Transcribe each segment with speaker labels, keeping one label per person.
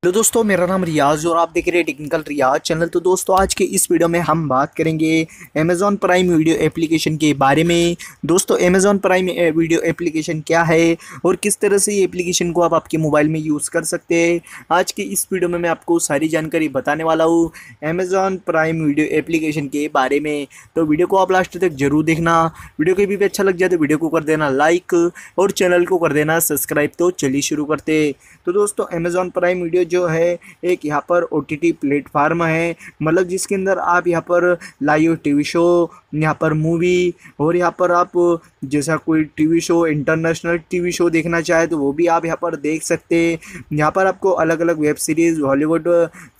Speaker 1: Hello दोस्तों, मेरा नाम रियाज और आप देख रहे हैं टेक्निकल रियाज चैनल। तो दोस्तों, आज के इस वीडियो में हम बात करेंगे अमेज़ॉन प्राइम वीडियो एप्लीकेशन के बारे में। दोस्तों, अमेज़ॉन प्राइम वीडियो एप्लीकेशन क्या है और किस तरह से ये एप्लीकेशन को आप आपके मोबाइल में यूज़ कर सकते हैं, आज के इस वीडियो में मैं आपको सारी जानकारी बताने वाला हूँ अमेज़ॉन प्राइम वीडियो एप्लीकेशन के बारे में। तो वीडियो को आप लास्ट तक जरूर देखना। वीडियो कभी भी अच्छा लग जाए तो वीडियो को कर देना लाइक और चैनल को कर देना सब्सक्राइब। तो चलिए शुरू करते। तो दोस्तों, अमेज़ॉन प्राइम वीडियो जो है एक यहाँ पर OTT प्लेटफार्म है, मतलब जिसके अंदर आप यहाँ पर लाइव टीवी शो, यहाँ पर मूवी और यहाँ पर आप जैसा कोई TV show, international TV show देखना चाहे तो वो भी आप यहाँ पर देख सकते हैं। यहाँ पर आपको अलग अलग वेब सीरीज़, हॉलीवुड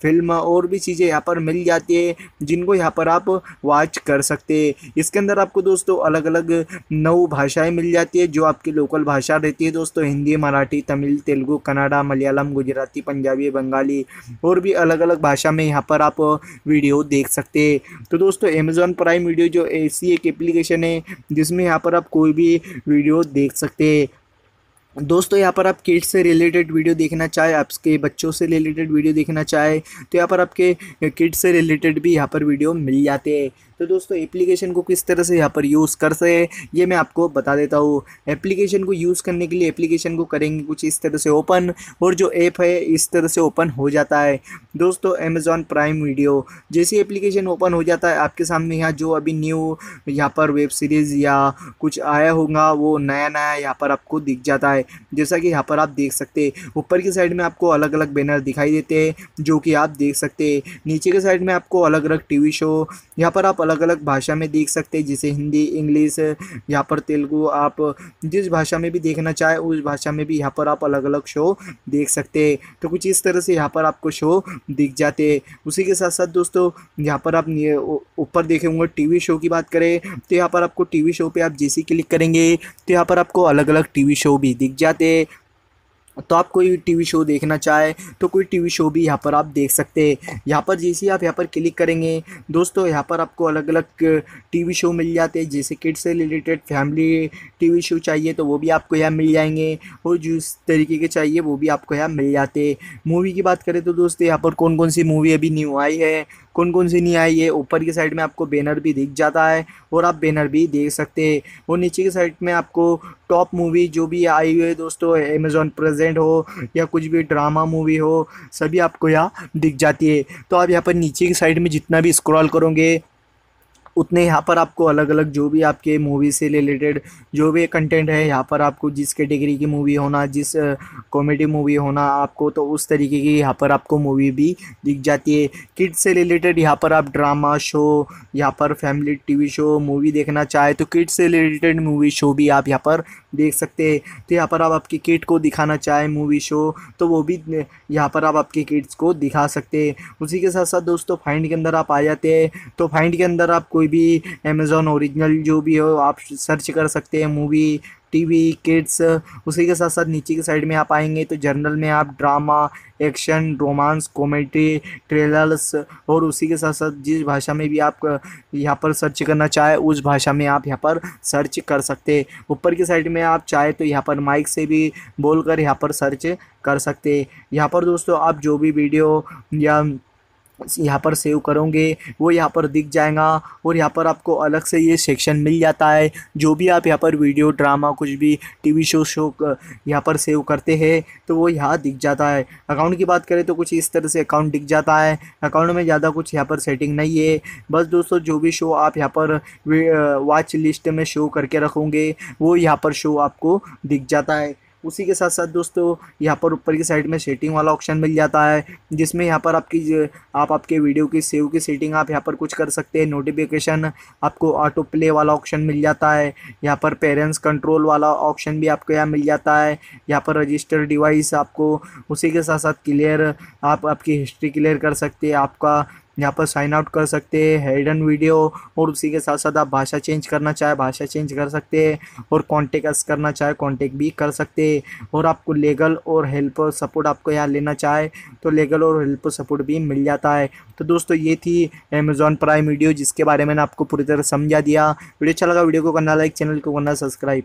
Speaker 1: फिल्म और भी चीज़ें यहाँ पर मिल जाती है जिनको यहाँ पर आप वॉच कर सकते हैं। इसके अंदर आपको दोस्तों अलग अलग 9 भाषाएं मिल जाती है जो आपकी लोकल भाषा रहती है दोस्तों, हिंदी, मराठी, तमिल, तेलुगु, कन्नड़ा, मलयालम, गुजराती, पंजाबी, बंगाली और भी अलग अलग भाषा में यहाँ पर आप वीडियो देख सकते हैं। तो दोस्तों, अमेज़ॉन प्राइम वीडियो जो ऐसी एक एप्लीकेशन है जिसमें यहाँ पर आप कोई भी वीडियो देख सकते हैं। दोस्तों, यहाँ पर आप किड्स से रिलेटेड वीडियो देखना चाहे, आपके बच्चों से रिलेटेड वीडियो देखना चाहे तो यहाँ पर आपके किड्स से रिलेटेड भी यहाँ पर वीडियो मिल जाते हैं। तो दोस्तों, एप्लीकेशन को किस तरह से यहाँ पर यूज़ कर सके ये मैं आपको बता देता हूँ। एप्लीकेशन को यूज़ करने के लिए एप्लीकेशन को करेंगे कुछ इस तरह से ओपन, और जो ऐप है इस तरह से ओपन हो जाता है। दोस्तों, अमेज़ॉन प्राइम वीडियो जैसी एप्लीकेशन ओपन हो जाता है आपके सामने यहाँ जो अभी न्यू यहाँ पर वेब सीरीज़ या कुछ आया होगा वो नया नया यहाँ पर आपको दिख जाता है। जैसा कि यहाँ पर आप देख सकते हैं, ऊपर की साइड में आपको अलग अलग बैनर दिखाई देते हैं जो कि आप देख सकते हैं। नीचे के साइड में आपको अलग अलग टीवी शो यहाँ पर आप अलग अलग भाषा में देख सकते हैं, जैसे हिंदी, इंग्लिश, यहाँ पर तेलुगु, आप जिस भाषा में भी देखना चाहे उस भाषा में भी यहाँ पर आप अलग अलग शो देख सकते हैं। तो कुछ इस तरह से यहाँ पर आपको शो दिख जाते हैं। उसी के साथ साथ दोस्तों, यहाँ पर आप ऊपर देखे होंगे टीवी शो की बात करें तो यहाँ पर आपको टीवी शो पे आप जैसे क्लिक करेंगे तो यहाँ पर आपको अलग अलग टीवी शो भी दिख जाते हैं। तो आप कोई टीवी शो देखना चाहे तो कोई टीवी शो भी यहाँ पर आप देख सकते हैं। यहाँ पर जैसे आप यहाँ पर क्लिक करेंगे दोस्तों, यहाँ पर आपको अलग अलग टीवी शो मिल जाते हैं, जैसे किड्स से रिलेटेड फैमिली टीवी शो चाहिए तो वो भी आपको यहाँ मिल जाएंगे, और जिस तरीके के चाहिए वो भी आपको यहाँ मिल जाते हैं। मूवी की बात करें तो दोस्तों, यहाँ पर कौन कौन सी मूवी अभी न्यू आई है, कौन कौन सी नहीं आई है, ऊपर की साइड में आपको बैनर भी दिख जाता है और आप बैनर भी देख सकते हैं। और नीचे की साइड में आपको टॉप मूवी जो भी आई हुई है दोस्तों, अमेज़ॉन प्रेजेंट हो या कुछ भी ड्रामा मूवी हो, सभी आपको यहाँ दिख जाती है। तो आप यहाँ पर नीचे की साइड में जितना भी स्क्रॉल करोगे उतने यहाँ पर आपको अलग अलग जो भी आपके मूवी से रिलेटेड जो भी कंटेंट है, यहाँ पर आपको जिस कैटेगरी की मूवी होना, जिस कॉमेडी मूवी होना आपको, तो उस तरीके की यहाँ पर आपको मूवी भी दिख जाती है। किड्स से रिलेटेड यहाँ पर आप ड्रामा शो, यहाँ पर फैमिली टीवी शो, मूवी देखना चाहे तो किड्स से रिलेटेड मूवी शो भी आप यहाँ पर देख सकते हैं। तो यहाँ पर आप आपकी किड को दिखाना चाहे मूवी शो तो वो भी यहाँ पर आप आपके किड्स को दिखा सकते हैं। उसी के साथ साथ दोस्तों, फाइंड के अंदर आप आ जाते हैं तो फाइंड के अंदर आप कोई भी अमेज़ॉन ओरिजिनल जो भी हो आप सर्च कर सकते हैं, मूवी, टीवी, किड्स। उसी के साथ साथ नीचे की साइड में आप आएंगे तो जर्नल में आप drama, action, romance, comedy, trailers, और उसी के साथ साथ जिस भाषा में भी आप यहाँ पर सर्च करना चाहे उस भाषा में आप यहाँ पर सर्च कर सकते हैं। ऊपर की साइड में आप चाहे तो यहाँ पर माइक से भी बोलकर यहाँ पर सर्च कर सकते हैं। यहाँ पर दोस्तों, आप जो भी वीडियो या यहाँ पर सेव करोगे वो यहाँ पर दिख जाएगा, और यहाँ पर आपको अलग से ये सेक्शन मिल जाता है जो भी आप यहाँ पर वीडियो, ड्रामा, कुछ भी टीवी शो यहाँ पर सेव करते हैं तो वो यहाँ दिख जाता है। अकाउंट की बात करें तो कुछ इस तरह से अकाउंट दिख जाता है। अकाउंट में ज़्यादा कुछ यहाँ पर सेटिंग नहीं है, बस दोस्तों जो भी शो आप यहाँ पर वॉच लिस्ट में शो करके रखोगे वो यहाँ पर शो आपको दिख जाता है। उसी के साथ साथ दोस्तों, यहाँ पर ऊपर की साइड में सेटिंग वाला ऑप्शन मिल जाता है जिसमें यहाँ पर आप आपके वीडियो की सेव की सेटिंग आप यहाँ पर कुछ कर सकते हैं। नोटिफिकेशन आपको ऑटो प्ले वाला ऑप्शन मिल जाता है। यहाँ पर पेरेंट्स कंट्रोल वाला ऑप्शन भी आपको यहाँ मिल जाता है। यहाँ पर रजिस्टर डिवाइस आपको, उसी के साथ साथ क्लियर आप आपकी हिस्ट्री क्लियर कर सकते हैं, आपका यहाँ पर साइन आउट कर सकते हैं, हिडन वीडियो, और उसी के साथ साथ आप भाषा चेंज करना चाहे भाषा चेंज कर सकते हैं, और कॉन्टेक्ट अस करना चाहे कॉन्टेक्ट भी कर सकते हैं। और आपको लीगल और हेल्प सपोर्ट आपको यहाँ लेना चाहे तो लीगल और हेल्प सपोर्ट भी मिल जाता है। तो दोस्तों, ये थी अमेज़ॉन प्राइम वीडियो जिसके बारे में मैंने आपको पूरी तरह समझा दिया। वीडियो अच्छा लगा वीडियो को करना लाइक, चैनल को करना सब्सक्राइब।